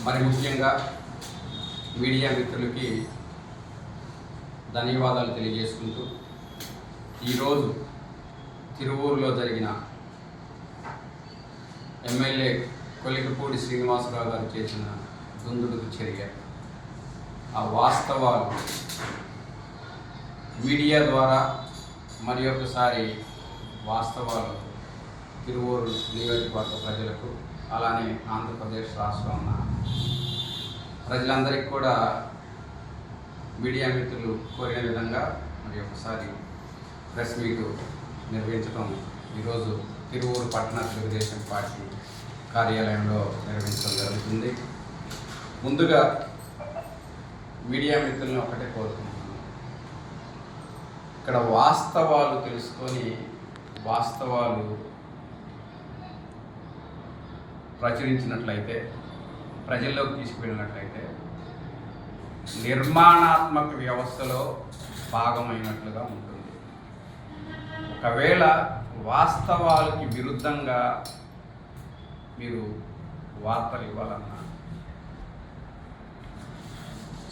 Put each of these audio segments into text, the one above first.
మరి ముఖ్యంగా మీడియా మిత్రులకి ధన్యవాదాలు తెలియజేసుకుంటూ ఈరోజు తిరువూరులో జరిగిన ఎమ్మెల్యే కొలికపూడి శ్రీనివాసరావు గారు చేసిన దుందుడుకు చర్య, ఆ వాస్తవాలు మీడియా ద్వారా మరి ఒకసారి వాస్తవాలు తిరువూరు నియోజకవర్గ ప్రజలకు, అలానే ఆంధ్రప్రదేశ్ రాష్ట్రం ఉన్న ప్రజలందరికీ కూడా మీడియా మిత్రులు కోరిన విధంగా మరి ఒకసారి ప్రెస్ మీట్ నిర్వహించడం ఈరోజు తిరువూరు పట్టణ తెలుగుదేశం పార్టీ కార్యాలయంలో నిర్వహించడం జరుగుతుంది. ముందుగా మీడియా మిత్రులను ఒకటే కోరుకుంటున్నాను, ఇక్కడ వాస్తవాలు తెలుసుకొని వాస్తవాలు ప్రచురించినట్లయితే, ప్రజల్లోకి తీసుకువెళ్ళినట్లయితే నిర్మాణాత్మక వ్యవస్థలో భాగమైనట్లుగా ఉంటుంది. ఒకవేళ వాస్తవాలకి విరుద్ధంగా మీరు వార్తలు ఇవ్వాలన్నా,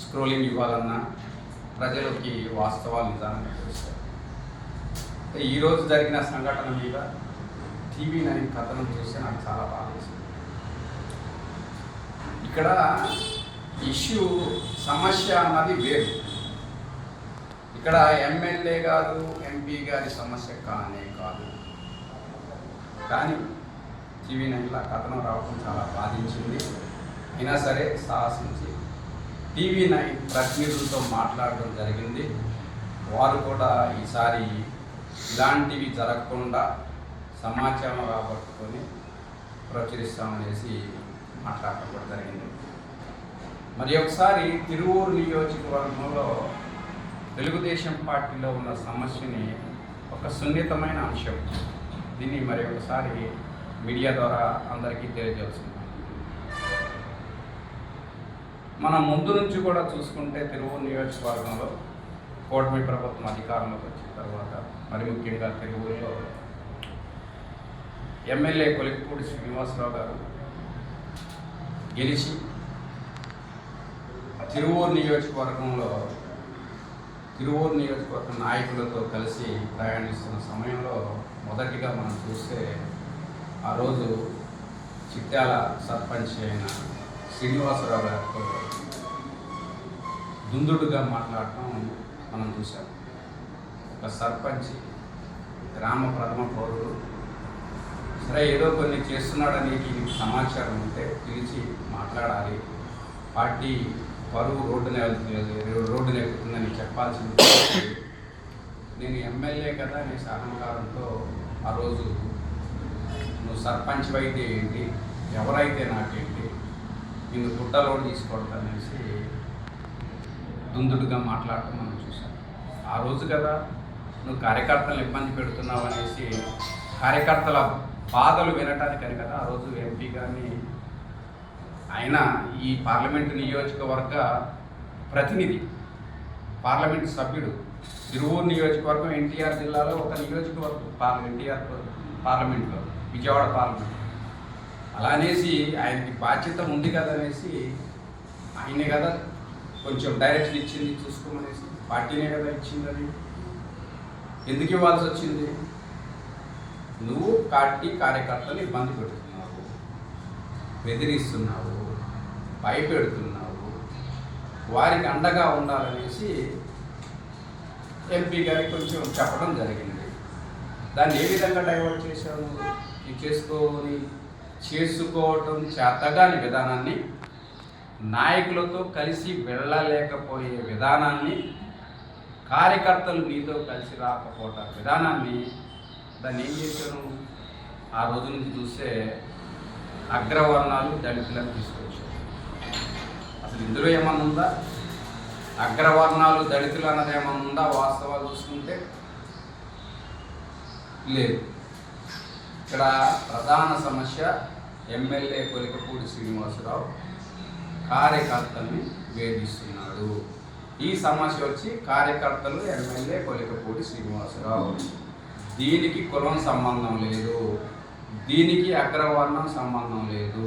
స్క్రోలింగ్ ఇవ్వాలన్నా ప్రజలకి వాస్తవాలు నిజానంగా తెలుస్తాయి. ఈరోజు జరిగిన సంఘటన మీద TV9 కథనం చూస్తే నాకు చాలా బాగా వేసింది. ఇక్కడ ఇష్యూ సమస్య అన్నది వేరు. ఇక్కడ ఎమ్మెల్యే గారు MP గారి సమస్య కానే కాదు. కానీ TV9 కథనం రావడం చాలా బాధించింది. అయినా సరే సాహసించి TV9 ప్రతినిధులతో మాట్లాడడం జరిగింది. వారు కూడా ఈసారి ఇలాంటివి జరగకుండా సమాచారం రాబట్టుకొని ప్రచురిస్తామనేసి మాట్లాడటం కూడా జరిగింది. మరి ఒకసారి తిరువూరు నియోజకవర్గంలో తెలుగుదేశం పార్టీలో ఉన్న సమస్యని ఒక సున్నితమైన అంశం, దీన్ని మరి ఒకసారి మీడియా ద్వారా అందరికీ తెలియజేస్తుంది. మనం ముందు నుంచి కూడా చూసుకుంటే తిరువూరు నియోజకవర్గంలో కూటమి ప్రభుత్వం అధికారంలోకి వచ్చిన తర్వాత మరి ముఖ్యంగా తిరువూరులో ఎమ్మెల్యే కొలికపూడి శ్రీనివాసరావు గారు గెలిచి తిరువూరు నియోజకవర్గం నాయకులతో కలిసి ప్రయాణిస్తున్న సమయంలో మొదటిగా మనం చూస్తే ఆ రోజు చిట్యాల సర్పంచ్ అయిన శ్రీనివాసరావు గారితో దుందుడుగా మాట్లాడటం మనం చూసాం. ఒక సర్పంచ్, గ్రామ ప్రథమ పౌరుడు, సరే ఏదో కొన్ని చేస్తున్నాడని సమాచారం ఉంటే పిలిచి మాట్లాడాలి, పార్టీ పరువు రోడ్డున ఎక్కుతుందని చెప్పాల్సింది. నేను ఎమ్మెల్యే కదా అనే అహంకారంతో ఆ రోజు నువ్వు సర్పంచ్ అయితే ఏంటి, ఎవరైతే నాకేంటి, నిన్ను గుట్టలోడు తీసుకోవడం అనేసి దుందుడుగా మాట్లాడటం మనం చూసాం. ఆ రోజు కదా నువ్వు కార్యకర్తలను ఇబ్బంది పెడుతున్నావు అనేసి కార్యకర్తల బాధలు వినటానికని కదా ఆ రోజు MP గారిని, ఆయన ఈ పార్లమెంటు నియోజకవర్గ ప్రతినిధి, పార్లమెంటు సభ్యుడు, తిరువూరు నియోజకవర్గం NTR జిల్లాలో ఒక నియోజకవర్గం, NTR పార్లమెంట్లో, విజయవాడ పార్లమెంట్. అలా అనేసి ఆయనకి బాధ్యత ఉంది కదా అనేసి ఆయనే కదా కొంచెం డైరెక్షన్ ఇచ్చింది చూసుకోమనేసి, పార్టీనే కదా ఇచ్చిందని. ఎందుకు ఇవ్వాల్సి వచ్చింది? నువ్వు పార్టీ కార్యకర్తలు ఇబ్బంది పెడుతున్నావు, బెదిరిస్తున్నావు, భయపెడుతున్నావు, వారికి అండగా ఉండాలనేసి MP గారికి కొంచెం చెప్పడం జరిగింది. దాన్ని ఏ విధంగా డైవర్ట్ చేశావు? చేసుకోవటం చేతగాని విధానాన్ని, నాయకులతో కలిసి వెళ్ళలేకపోయే విధానాన్ని, కార్యకర్తలు నీతో కలిసి రాకపోవటం విధానాన్ని, దాన్ని ఏం చేశాను? ఆ రోజు నుంచి చూస్తే అగ్రవర్ణాలు దళితులను తీసుకొచ్చారు. అసలు ఇందులో ఏమన్నా ఉందా? అగ్రవర్ణాలు దళితులు అన్నది ఏమన్నా ఉందా? వాస్తవాలు చూసుకుంటే లేదు. ఇక్కడ ప్రధాన సమస్య ఎమ్మెల్యే కొలికపూడి శ్రీనివాసరావు కార్యకర్తల్ని వేధిస్తున్నాడు. ఈ సమస్య వచ్చి కార్యకర్తలు ఎమ్మెల్యే కొలికపూడి శ్రీనివాసరావు. దీనికి కులం సంబంధం లేదు, దీనికి అగ్రవర్ణం సంబంధం లేదు.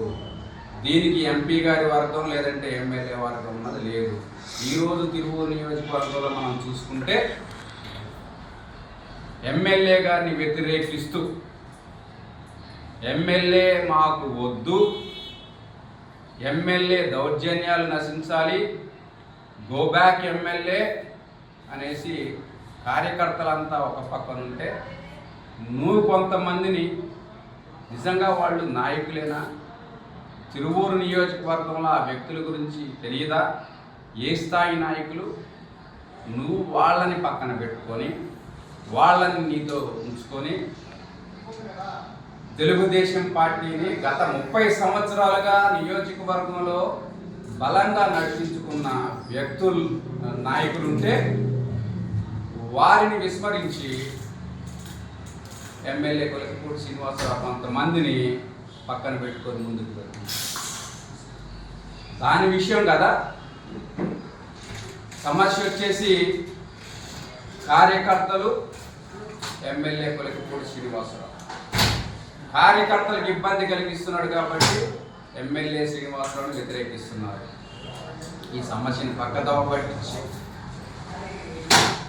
దీనికి ఎంపీ గారి వర్గం లేదంటే ఎమ్మెల్యే వర్గం ఉన్నది లేదు. ఈరోజు తిరువూరు నియోజకవర్గంలో మనం చూసుకుంటే ఎమ్మెల్యే గారిని వ్యతిరేకిస్తూ ఎమ్మెల్యే మాకు వద్దు, ఎమ్మెల్యే దౌర్జన్యాలు నశించాలి, గో బ్యాక్ ఎమ్మెల్యే అనేసి కార్యకర్తలంతా ఒక పక్కన ఉంటే, నువ్వు కొంతమందిని నిజంగా వాళ్ళు నాయకులేనా? తిరువూరు నియోజకవర్గంలో ఆ వ్యక్తుల గురించి తెలియదా? ఏ స్థాయి నాయకులు? నువ్వు వాళ్ళని పక్కన పెట్టుకొని వాళ్ళని నీతో ఉంచుకొని తెలుగుదేశం పార్టీని గత 30 సంవత్సరాలుగా నియోజకవర్గంలో బలంగా నడిపించుకున్న వ్యక్తులు నాయకులుంటే వారిని విస్మరించి ఎమ్మెల్యే కొలకపూడి శ్రీనివాసరావు కొంతమందిని పక్కన పెట్టుకొని ముందుకు వెళ్తుంది. దాని విషయం కదా. సమస్య వచ్చేసి కార్యకర్తలు, ఎమ్మెల్యే కొలకపూడి శ్రీనివాసరావు. కార్యకర్తలకు ఇబ్బంది కలిగిస్తున్నాడు కాబట్టి ఎమ్మెల్యే శ్రీనివాసరావుని వ్యతిరేకిస్తున్నారు. ఈ సమస్యను పక్కదోవ పట్టించి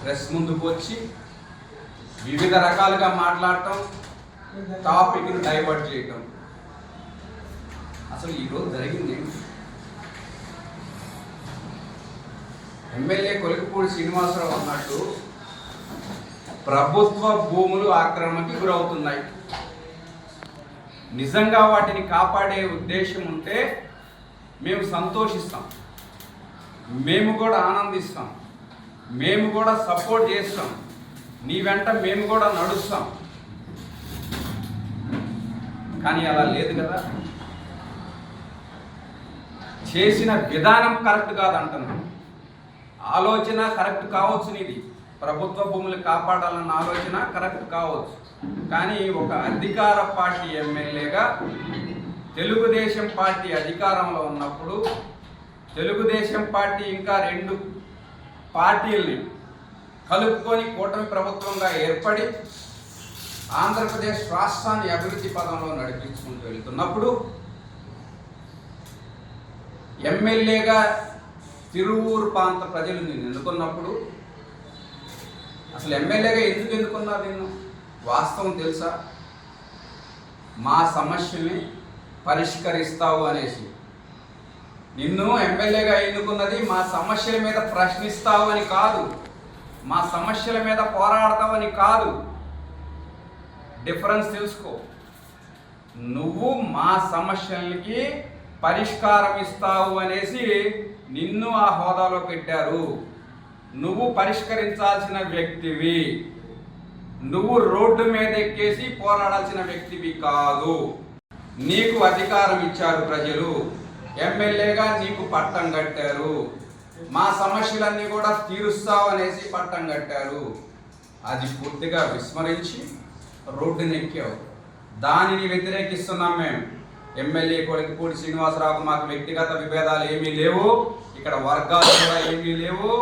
ప్రెస్ ముందుకు వచ్చి వివిధ రకాలుగా మాట్లాడటం, టాపిక్ను డైవర్ట్ చేయటం. అసలు ఈరోజు జరిగింది ఎమ్మెల్యే కొలకపూడి శ్రీనివాసరావు అన్నట్టు ప్రభుత్వ భూములు ఆక్రమణకి గురవుతున్నాయి. నిజంగా వాటిని కాపాడే ఉద్దేశం ఉంటే మేము సంతోషిస్తాం, మేము కూడా ఆనందిస్తాం, మేము కూడా సపోర్ట్ చేస్తాం, నీ వెంట మేము కూడా నడుస్తాం. కానీ అలా లేదు కదా. చేసిన విధానం కరెక్ట్ కాదంటున్నాం. ఆలోచన కరెక్ట్ కావచ్చు, నీది ప్రభుత్వ భూములు కాపాడాలన్న ఆలోచన కరెక్ట్ కావచ్చు. కానీ ఒక అధికార పార్టీ ఎమ్మెల్యేగా తెలుగుదేశం పార్టీ అధికారంలో ఉన్నప్పుడు తెలుగుదేశం పార్టీ ఇంకా 2 పార్టీల్ని కలుపుకొని కూటమి ప్రభుత్వంగా ఏర్పడి ఆంధ్రప్రదేశ్ రాష్ట్రాన్ని అభివృద్ధి పదంలో నడిపించుకుంటూ వెళ్తున్నప్పుడు ఎమ్మెల్యేగా తిరువూరు ప్రాంత ప్రజలు నిన్ను ఎన్నుకున్నప్పుడు అసలు ఎమ్మెల్యేగా ఎందుకు ఎన్నుకున్నారు నిన్ను? వాస్తవం తెలుసా? మా సమస్యల్ని పరిష్కరిస్తావు అనేసి. నిన్ను ఎమ్మెల్యేగా ఎన్నుకున్నది మా సమస్యల మీద ప్రశ్నిస్తావు అని కాదు, మా సమస్యల మీద పోరాడతావని కాదు. డిఫరెన్స్ తెలుసుకో. నువ్వు మా సమస్యలకి పరిష్కారం ఇస్తావు అనేసి నిన్ను ఆ హోదాలో పెట్టారు. నువ్వు పరిష్కరించాల్సిన వ్యక్తివి, నువ్వు రోడ్డు మీద ఎక్కేసి పోరాడాల్సిన వ్యక్తివి కాదు. నీకు అధికారం ఇచ్చారు ప్రజలు, ఎమ్మెల్యేగా నీకు పట్టం కట్టారు, మా సమస్యలన్నీ కూడా తీరుస్తావు అనేసి పట్టం కట్టారు. అది పూర్తిగా విస్మరించి రోడ్డుని ఎక్కావు. దానిని వ్యతిరేకిస్తున్నాం మేము. ఎమ్మెల్యే కొలకపూడి శ్రీనివాసరావుకు మాకు వ్యక్తిగత విభేదాలు ఏమీ లేవు, ఇక్కడ వర్గాలు కూడా ఏమీ లేవు.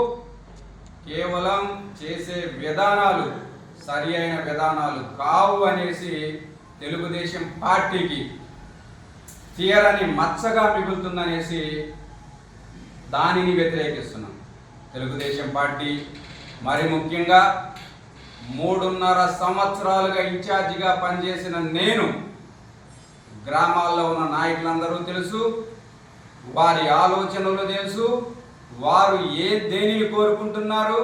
కేవలం చేసే విధానాలు సరి అయిన విధానాలు కావు అనేసి తెలుగుదేశం పార్టీకి తీరని మచ్చగా మిగులుతుందనేసి దానిని వ్యతిరేకిస్తున్నాం. తెలుగుదేశం పార్టీ మరి ముఖ్యంగా 3.5 సంవత్సరాలుగా ఇన్ఛార్జిగా పనిచేసిన నేను, గ్రామాల్లో ఉన్న నాయకులందరూ తెలుసు, వారి ఆలోచనలు తెలుసు, వారు దేనిని కోరుకుంటున్నారు,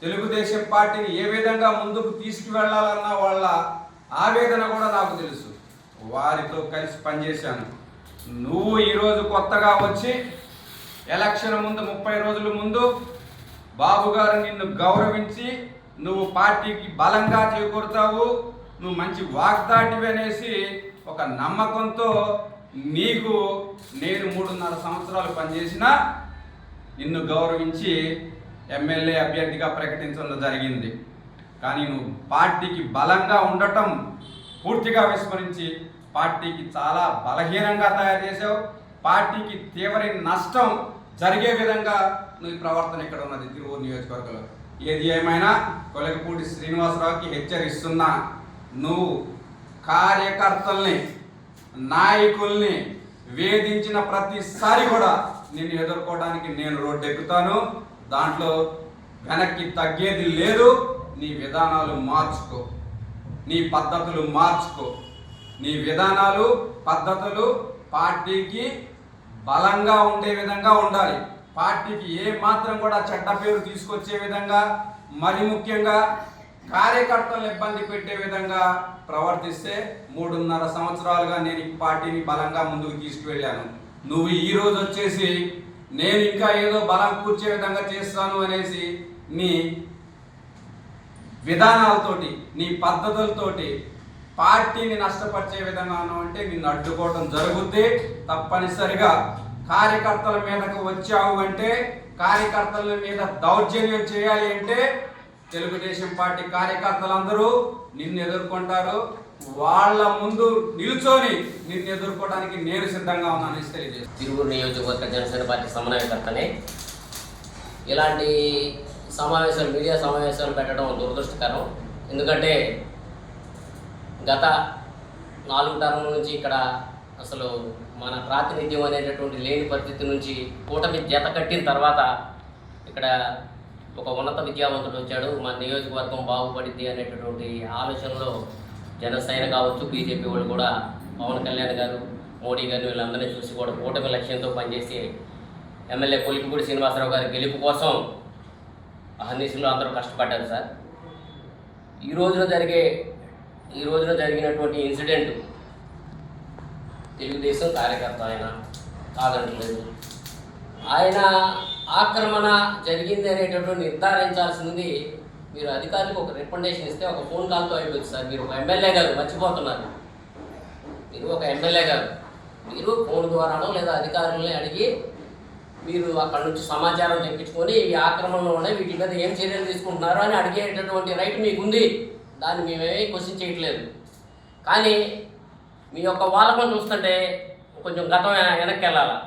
తెలుగుదేశం పార్టీని ఏ విధంగా ముందుకు తీసుకువెళ్ళాలన్న వాళ్ళ ఆవేదన కూడా నాకు తెలుసు. వారితో కలిసి పనిచేశాను. నువ్వు ఈరోజు కొత్తగా వచ్చి ఎలక్షన్ ముందు 30 రోజుల ముందు బాబు గారు నిన్ను గౌరవించి నువ్వు పార్టీకి బలంగా చేకూరుతావు, నువ్వు మంచి వాగ్దాటివి అనేసి ఒక నమ్మకంతో నీకు నేను 3.5 సంవత్సరాలు పనిచేసినా నిన్ను గౌరవించి ఎమ్మెల్యే అభ్యర్థిగా ప్రకటించడం జరిగింది. కానీ నువ్వు పార్టీకి బలంగా ఉండటం పూర్తిగా విస్మరించి పార్టీకి చాలా బలహీనంగా తయారు చేసావు. పార్టీకి తీవ్ర నష్టం జరిగే విధంగా నువ్వు ప్రవర్తన ఇక్కడ ఉన్నది తిరువూరు నియోజకవర్గంలో. ఏది ఏమైనా కొలకపూడి శ్రీనివాసరావుకి హెచ్చరిస్తున్నా, నువ్వు కార్యకర్తల్ని, నాయకుల్ని వేధించిన ప్రతిసారి కూడా నిన్ను ఎదుర్కోవడానికి నేను రోడ్డు ఎక్కుతాను. దాంట్లో వెనక్కి తగ్గేది లేదు. నీ విధానాలు మార్చుకో, నీ పద్ధతులు మార్చుకో. నీ విధానాలు పద్ధతులు పార్టీకి బలంగా ఉండే విధంగా ఉండాలి. పార్టీకి ఏ మాత్రం కూడా చెడ్డ పేరు తీసుకొచ్చే విధంగా, మరి ముఖ్యంగా కార్యకర్తలను ఇబ్బంది పెట్టే విధంగా ప్రవర్తిస్తే 3.5 సంవత్సరాలుగా నేను ఈ పార్టీని బలంగా ముందుకు తీసుకువెళ్ళాను. నువ్వు ఈరోజు వచ్చేసి నేను ఇంకా ఏదో బలం కూర్చే విధంగా చేస్తాను అనేసి నీ విధానాలతోటి, నీ పద్ధతులతోటి పార్టీని నష్టపరిచే విధంగా అంటే నిన్ను అడ్డుకోవడం జరుగుద్ది. తప్పనిసరిగా కార్యకర్తల మీదకు వచ్చావు అంటే, కార్యకర్తల మీద దౌర్జన్యం చేయాలి అంటే తెలుగుదేశం పార్టీ కార్యకర్తలందరూ నిన్ను ఎదుర్కొంటారు. వాళ్ళ ముందు నిల్చొని నిన్ను ఎదుర్కోవడానికి నేను సిద్ధంగా ఉన్నానని తెలియజేస్తాను. తిరువురు నియోజకవర్గ జనసేన పార్టీ సమన్వయకర్తనే. ఇలాంటి సమావేశాలు, మీడియా సమావేశాలు పెట్టడం దురదృష్టకరం. ఎందుకంటే గత 4 టర్ముల నుంచి ఇక్కడ అసలు మన ప్రాతినిధ్యం అనేటటువంటి లేని పరిస్థితి నుంచి కూటమి జత కట్టిన తర్వాత ఇక్కడ ఒక ఉన్నత విద్యావంతుడు వచ్చాడు. మన నియోజకవర్గం బాగుపడింది అనేటటువంటి ఆలోచనలో జనసేన కావచ్చు, బీజేపీ వాళ్ళు కూడా పవన్ కళ్యాణ్ గారు, మోడీ గారు వీళ్ళందరినీ చూసి కూడా కూటమి లక్ష్యంతో పనిచేసి ఎమ్మెల్యే కొలికిపూడి శ్రీనివాసరావు గారి గెలుపు కోసం అహర్నిశలు అందరూ కష్టపడ్డారు సార్. ఈ రోజున జరిగినటువంటి ఇన్సిడెంట్ తెలుగుదేశం కార్యకర్త ఆయన కాదంటలేదు. ఆయన ఆక్రమణ జరిగింది అనేటటువంటి నిర్ధారించాల్సింది మీరు అధికారులకు ఒక రికమెండేషన్ ఇస్తే ఒక ఫోన్ కాల్తో అయిపోతుంది సార్. మీరు ఒక ఎమ్మెల్యే గారు మర్చిపోతున్నారు. మీరు ఒక ఎమ్మెల్యే గారు, మీరు ఫోన్ ద్వారానో లేదా అధికారులని అడిగి మీరు అక్కడ నుంచి సమాచారం తెప్పించుకొని ఈ ఆక్రమణలో ఉన్నాయి, వీటి మీద ఏం చర్యలు తీసుకుంటున్నారు అని అడిగేటటువంటి రైట్ మీకు ఉంది. దాన్ని మేమేమీ క్వశ్చన్ చేయట్లేదు. కానీ మీ యొక్క వాళ్ళకం చూస్తుంటే కొంచెం గతం వెనక్కి వెళ్ళాలి.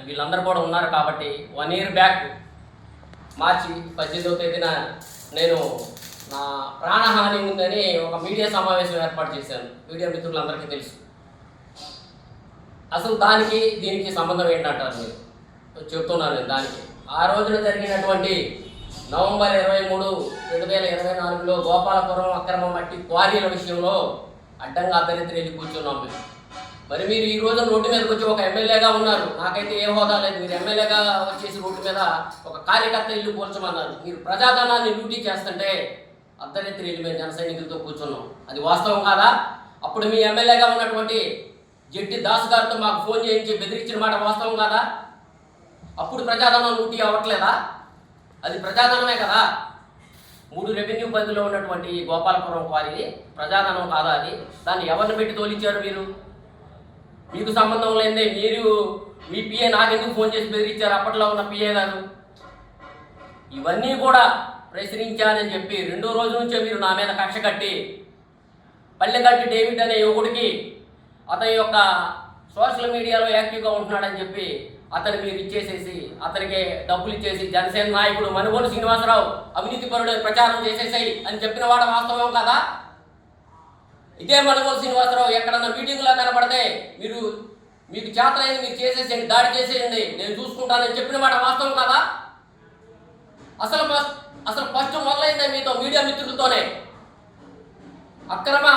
వీళ్ళందరూ కూడా ఉన్నారు కాబట్టి 1 year బ్యాక్ మార్చి 18వ తేదీన నేను నా ప్రాణహాని ఉందని ఒక మీడియా సమావేశం ఏర్పాటు చేశాను. మీడియా మిత్రులందరికీ తెలుసు. అసలు దీనికి సంబంధం ఏంటంటారు మీరు? చెప్తున్నాను దానికి. ఆ రోజున జరిగినటువంటి నవంబర్ 23, 2024లో గోపాలపురం అక్రమ మట్టి క్వారీల విషయంలో అడ్డంగా అర్ధరాత్రి వెళ్ళి కూర్చున్నాం మేము. మరి మీరు ఈ రోజు రోడ్డు మీదకి వచ్చి ఒక ఎమ్మెల్యేగా ఉన్నారు. నాకైతే ఏ హోదా లేదు. మీరు ఎమ్మెల్యేగా వచ్చేసి రోడ్డు మీద ఒక కార్యకర్త ఇల్లు కూర్చోమన్నారు. మీరు ప్రజాధనాన్ని డ్యూటీ చేస్తుంటే అర్ధరాత్రి వెళ్ళి మేము జన సైనికులతో కూర్చున్నాం. అది వాస్తవం కాదా? అప్పుడు మీ ఎమ్మెల్యేగా ఉన్నటువంటి జెట్టి దాస్ గారితో మాకు ఫోన్ చేయించి బెదిరించిన మాట వాస్తవం కాదా? అప్పుడు ప్రజాధనం డ్యూటీ అవ్వట్లేదా? అది ప్రజాధనమే కదా. 3 రెవెన్యూ పరిధిలో ఉన్నటువంటి గోపాలపురం క్వారీ ప్రజాధనం కాదా? అది దాన్ని ఎవరిని పెట్టి తోలిచ్చారు మీరు? మీకు సంబంధం లేదే మీరు మీ పిఏ నాకెందుకు ఫోన్ చేసి బెదిరించారు అప్పట్లో ఉన్న పిఏ గారు? ఇవన్నీ కూడా ప్రశ్నించానని చెప్పి 2వ రోజు నుంచే మీరు నా మీద కక్ష కట్టి పల్లెకట్టి డేవిడ్ అనే యువకుడికి అతని యొక్క సోషల్ మీడియాలో యాక్టివ్గా ఉంటున్నాడని చెప్పి అతను మీరు ఇచ్చేసేసి అతనికి డబ్బులు ఇచ్చేసి జనసేన నాయకుడు మనుగోలు శ్రీనివాసరావు అవినీతి పరుడు ప్రచారం చేసేసాయి అని చెప్పిన వాడ వాస్తవం కదా? ఇదే మనుగోలు శ్రీనివాసరావు ఎక్కడన్నా మీటింగ్లో కనపడితే మీకు చేతనైంది మీరు చేసేసేయండి, దాడి చేసేయండి, నేను చూసుకుంటానని చెప్పిన మాట వాస్తవం కదా? అసలు ఫస్ట్ మొదలైందే మీతో మీడియా మిత్రులతోనే. అక్రమ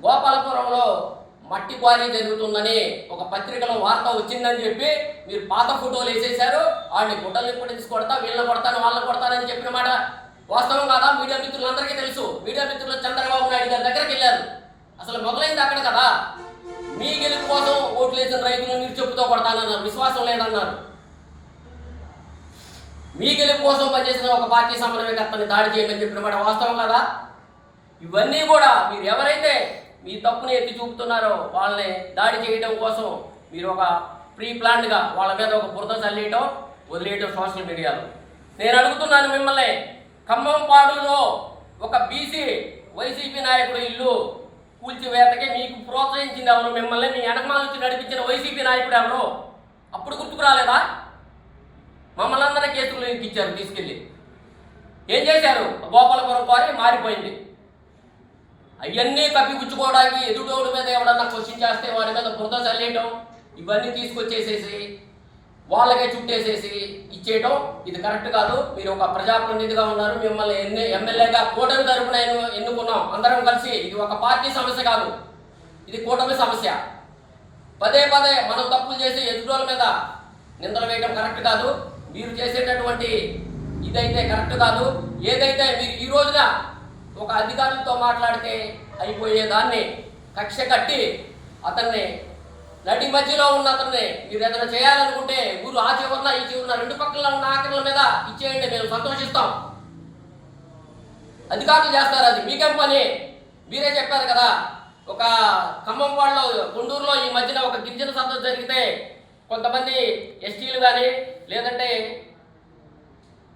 గోపాలపురంలో మట్టి క్వారీ జరుగుతుందని ఒక పత్రికలో వార్త వచ్చిందని చెప్పి మీరు పాత ఫోటోలు వేసేశారు. వాడిని గుడ్డలు ఇప్పుడు తీసుకొడతా, వీళ్ళని కొడతాను, వాళ్ళని కొడతానని చెప్పిన మాట వాస్తవం కాదా? మీడియా మిత్రులందరికీ తెలుసు. మీడియా మిత్రులు చంద్రబాబు నాయుడు గారి దగ్గరికి వెళ్ళారు. అసలు మొదలైంది అక్కడ కదా. మీ గెలుపు కోసం ఓట్లు వేసిన రైతులు మీరు చెప్పుతో కొడతానన్నారు, విశ్వాసం లేదన్నారు. మీ గెలుపు కోసం పనిచేసిన ఒక పార్టీ సమన్వయకర్తని దాడి చేయమని చెప్పిన మాట వాస్తవం కదా? ఇవన్నీ కూడా మీరు ఎవరైతే మీ తప్పుని ఎత్తి చూపుతున్నారో వాళ్ళని దాడి చేయడం కోసం మీరు ఒక ప్రీ ప్లాన్డ్గా వాళ్ళ మీద ఒక బురద చల్లేయటం, వదిలేయటం సోషల్ మీడియాలో. నేను అడుగుతున్నాను మిమ్మల్ని, ఖమ్మంపాడులో ఒక బీసీ వైసీపీ నాయకుడు ఇల్లు కూల్చివేతకి మీకు ప్రోత్సహించింది ఎవరు? మిమ్మల్ని మీ వెనకమాల నుంచి నడిపించిన వైసీపీ నాయకుడు ఎవరు? అప్పుడు గుర్తుకు రాలేదా? మమ్మల్ని అందరినీ కేసులు ఇచ్చారు తీసుకెళ్ళి. ఏం చేశారు? గోపాలపురం క్వారీ మారిపోయింది. అవన్నీ కప్పిపుచ్చుకోవడానికి ఎదుటోడి మీద ఎవడన్నా క్వశ్చన్ చేస్తే వాడి మీద బురద చల్లేయటం, ఇవన్నీ తీసుకొచ్చేసేసి వాళ్ళకే చుట్టేసేసి ఇచ్చేయటం ఇది కరెక్ట్ కాదు. మీరు ఒక ప్రజాప్రతినిధిగా ఉన్నారు, మిమ్మల్ని ఎమ్మెల్యేగా కూటమి తరపున ఎన్నుకున్నాం అందరం కలిసి. ఇది ఒక పార్టీ సమస్య కాదు, ఇది కూటమి సమస్య. పదే పదే మనం తప్పులు చేసి ఎదుటోళ్ళ మీద నిందలు వేయడం కరెక్ట్ కాదు. మీరు చేసేటటువంటి ఇదైతే కరెక్ట్ కాదు. ఏదైతే మీరు ఈ రోజున ఒక అధికారులతో మాట్లాడితే అయిపోయేదాన్ని కక్ష కట్టి అతన్ని నడి మధ్యలో ఉన్న అతన్ని మీరు ఏదైనా చేయాలనుకుంటే ఊరు ఆ చివరన ఈ చివరన రెండు పక్కల ఉన్న ఆఖరుల మీద ఇచ్చేయండి, మేము సంతోషిస్తాం. అధికారులు చేస్తారు, అది మీకేం పని? మీరే చెప్పారు కదా, ఒక ఖమ్మం వాళ్ళు గుంటూరులో ఈ మధ్యన ఒక గిరిజన సదస్సు జరిగితే కొంతమంది ఎస్టీలు కానీ లేదంటే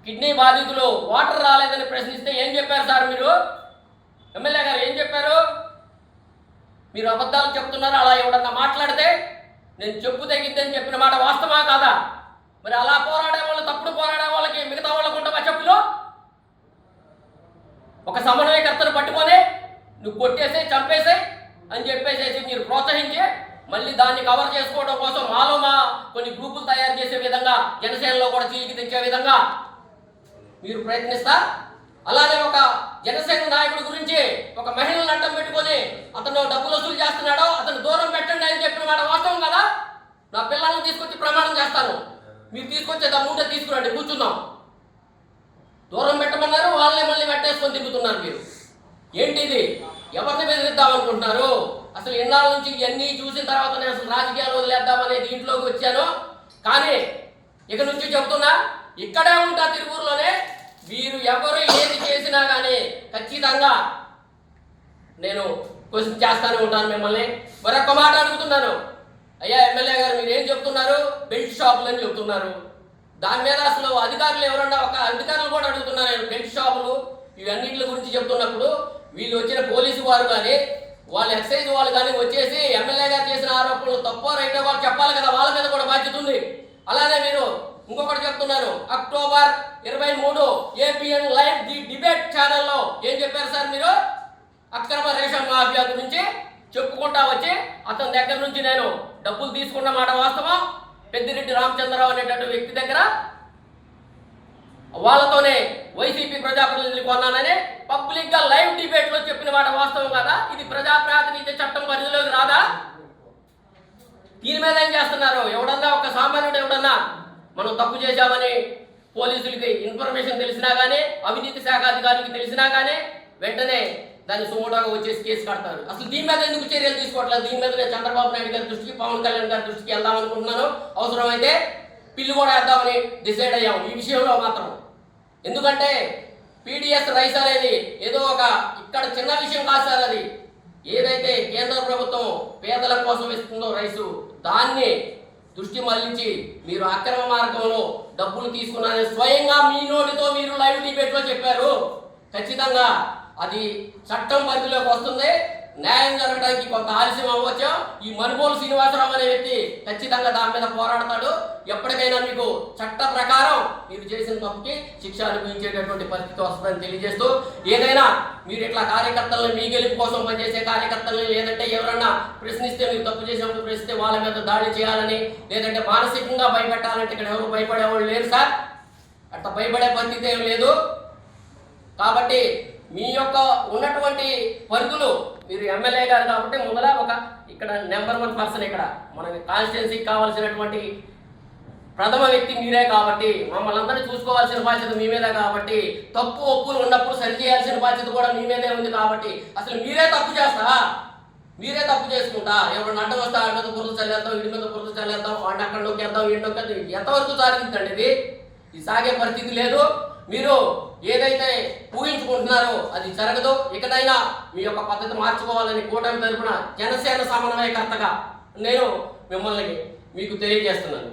కిడ్నీ బాధితులు వాటర్ రాలేదని ప్రశ్నిస్తే ఏం చెప్పారు సార్ మీరు? ఎమ్మెల్యే గారు ఏం చెప్పారు? మీరు అబద్ధాలు చెప్తున్నారు. అలా ఎవడన్నా మాట్లాడితే నేను చెప్పు తగ్గిద్దని చెప్పిన మాట వాస్తవా కాదా? మరి అలా పోరాడే వాళ్ళు, తప్పుడు పోరాడే వాళ్ళకి మిగతా వాళ్ళకు ఉండవా చెప్పులు? ఒక సమన్వయకర్తను పట్టుకొని నువ్వు కొట్టేసే చంపేసే అని చెప్పేసేసి మీరు ప్రోత్సహించి మళ్ళీ దాన్ని కవర్ చేసుకోవడం కోసం మాలో కొన్ని గ్రూపులు తయారు చేసే విధంగా, జనసేనలో కూడా చీలికి తెచ్చే విధంగా మీరు ప్రయత్నిస్తా. అలానే ఒక జనసేన నాయకుడి గురించి ఒక మహిళలను అడ్డం పెట్టుకొని అతను డబ్బులు వసూలు చేస్తున్నాడో అతను దూరం పెట్టండి అని చెప్పిన మాట వాస్తవం కదా? నా పిల్లల్ని తీసుకొచ్చి ప్రమాణం చేస్తాను, మీరు తీసుకొచ్చే దమ్ముంటే తీసుకురండి, కూర్చుందాం. దూరం పెట్టమన్నారు, వాళ్ళని మళ్ళీ పెట్టేసుకొని తిరుగుతున్నారు. మీరు ఏంటి ఇది? ఎవరిని బెదిరిద్దాం అనుకుంటున్నారు? అసలు ఎన్నాళ్ళ నుంచి ఇవన్నీ చూసిన తర్వాత నేను అసలు రాజకీయాలు వదిలేద్దామనే దీంట్లోకి వచ్చాను. కానీ ఇక నుంచి చెబుతున్నా, ఇక్కడే ఉంటా తిరుపూరులోనే. మీరు ఎవరు ఏది చేసినా కానీ ఖచ్చితంగా నేను క్వశ్చన్ చేస్తానే ఉంటాను మిమ్మల్ని. మరొక మాట అడుగుతున్నాను, అయ్యా ఎమ్మెల్యే గారు, మీరు ఏం చెప్తున్నారు? బెల్ట్ షాపులు అని చెప్తున్నారు. దాని మీద అసలు అధికారులు ఎవరన్నా, ఒక అధికారులు కూడా అడుగుతున్నారు, బెల్ట్ షాపులు ఇవన్నింటి గురించి చెప్తున్నప్పుడు వీళ్ళు వచ్చిన పోలీసు వారు కానీ వాళ్ళ ఎక్సైజ్ వాళ్ళు కానీ వచ్చేసి ఎమ్మెల్యే గారు చేసిన ఆరోపణలు తప్పో రైటో వాళ్ళు చెప్పాలి కదా, వాళ్ళ మీద కూడా బాధ్యత ఉంది. అలానే మీరు ఇంకొకటి చెప్తున్నాను, October 23 ABN live the debate ఛానల్లో ఏం చెప్పారు సార్ మీరు? అక్రమ రేషన్ మాఫియా గురించి చెప్పుకుంటా వచ్చి అతని దగ్గర నుంచి నేను డబ్బులు తీసుకున్న మాట వాస్తవం. పెద్దిరెడ్డి రామచంద్రరావు అనేటువంటి వ్యక్తి దగ్గర వాళ్ళతోనే వైసీపీ ప్రజాప్రతినిధులు కొన్నానని పబ్లిక్ గా లైవ్ డిబేట్ లో చెప్పిన మాట వాస్తవం కదా? ఇది ప్రజాప్రాతినిధ్య చట్టం పరిధిలోకి రాదా? దీని మీద ఏం చేస్తున్నారు? ఎవడన్నా ఒక సామాన్యుడు ఎవడన్నా మనం తప్పు చేశామని పోలీసులకి ఇన్ఫర్మేషన్ తెలిసినా కానీ, అవినీతి శాఖ అధికారికి తెలిసినా కానీ వెంటనే దాన్ని సుమోటోగా వచ్చేసి కేసు కడతారు. అసలు దీని మీద ఎందుకు చర్యలు తీసుకోవట్లేదు? దీని మీద నేను చంద్రబాబు నాయుడు గారి దృష్టికి, పవన్ కళ్యాణ్ గారి దృష్టికి వెళ్దాం అనుకుంటున్నాను. అవసరమైతే పిల్లు కూడా వేద్దామని డిసైడ్ అయ్యాం ఈ విషయంలో మాత్రం. ఎందుకంటే పీడిఎస్ రైస్ అనేది ఏదో ఒక ఇక్కడ చిన్న విషయం కాదు సార్. అది ఏదైతే కేంద్ర ప్రభుత్వం పేదల కోసం ఇస్తుందో రైసు, దాన్ని దృష్టి మళ్లించి మీరు అక్రమ మార్గంలో డబ్బులు తీసుకున్నారని స్వయంగా మీ నోటితో మీరు లైవ్ డిబేట్లో చెప్పారు. ఖచ్చితంగా అది చట్టం పరిధిలోకి వస్తుంది. న్యాయం జరగడానికి కొంత ఆలస్యం అవ్వచ్చు. ఈ మనుబోలు శ్రీనివాసరావు అనే వ్యక్తి ఖచ్చితంగా దాని మీద పోరాడతాడు. ఎప్పటికైనా మీకు చట్ట ప్రకారం మీరు చేసిన తప్పుకి శిక్ష అనుభవించేటటువంటి పరిస్థితి వస్తుందని తెలియజేస్తూ, ఏదైనా మీరు ఇట్లా కార్యకర్తలను మీ గెలుపు కోసం పనిచేసే కార్యకర్తలను లేదంటే ఎవరన్నా ప్రశ్నిస్తే, మీరు తప్పు చేసినప్పుడు ప్రశ్నిస్తే వాళ్ళ మీద దాడి చేయాలని లేదంటే మానసికంగా భయపెట్టాలంటే ఇక్కడ ఎవరు భయపడేవాళ్ళు లేరు సార్. అట్లా భయపడే పరిస్థితి ఏం లేదు. కాబట్టి మీ యొక్క ఉన్నటువంటి పరిధులు, మీరు ఎమ్మెల్యే గారు కాబట్టి ముందర ఒక ఇక్కడ నెంబర్ 1 పర్సన్, ఇక్కడ మన కాన్స్టిట్యున్సీకి కావాల్సినటువంటి ప్రథమ వ్యక్తి మీరే కాబట్టి మమ్మల్ని అందరినీ చూసుకోవాల్సిన బాధ్యత మీ మీదే కాబట్టి, తప్పు ఒప్పులు ఉన్నప్పుడు సరి చేయాల్సిన బాధ్యత కూడా మీ మీదే ఉంది కాబట్టి, అసలు మీరే తప్పు చేసుకుంటా ఎవరు అడ్డం వస్తే ఆడి మీద బురద చల్లేద్దాం, వీడి మీద బురద చల్లేద్దాం, వాడిని అక్కడ నొక్కేద్దాం, వీడి నొక్కేద్దాం, ఎంతవరకు సాధించండి? ఇది సాగే పరిస్థితి లేదు. మీరు ఏదైతే ఊహించుకుంటున్నారో అది జరగదు. ఇకనైనా మీ యొక్క పద్ధతి మార్చుకోవాలని కూటమి తరపున జనసేన సమన్వయకర్తగా నేను మీకు తెలియజేస్తున్నాను.